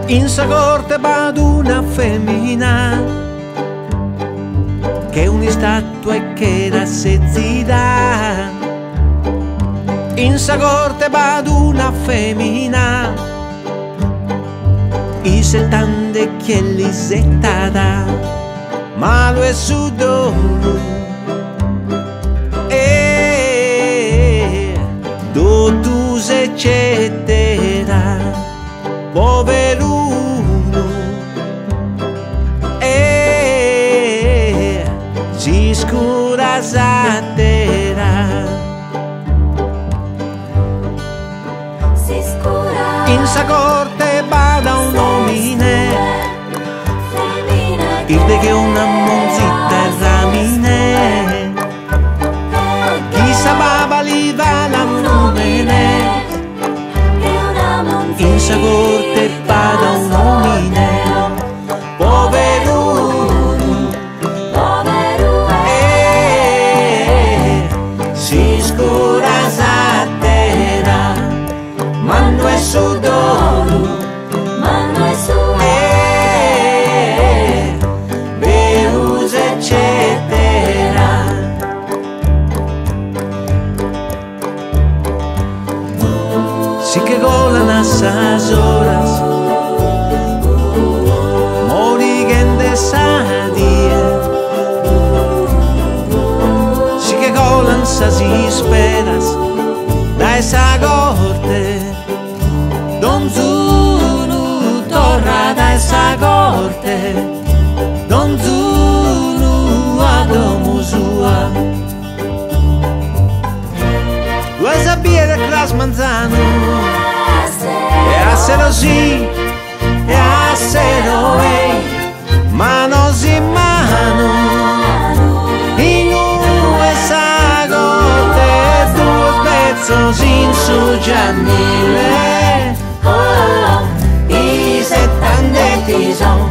In sa corte vado una femmina che è un'istatua e che era sezzita. In sa corte vado una femmina i settante che li settata ma lo è su dolo e tu se c'etterà poveruno e si scura satterà in sa corte bada un omine il de che una monzita e ramine chi sapeva li va la nomine in sa corte bada un omine poveruno e si scura satterà ma non è su dolo beuse eccetera si che golan assas horas moriguen de sadie si che golan sas isperas da esa corte Donzunu torna da esa corte Donzunu a domu sua due sabie de clas manzano e assero sì e assero ei manos in mano in esa corte due spezzos in su giannile i settante son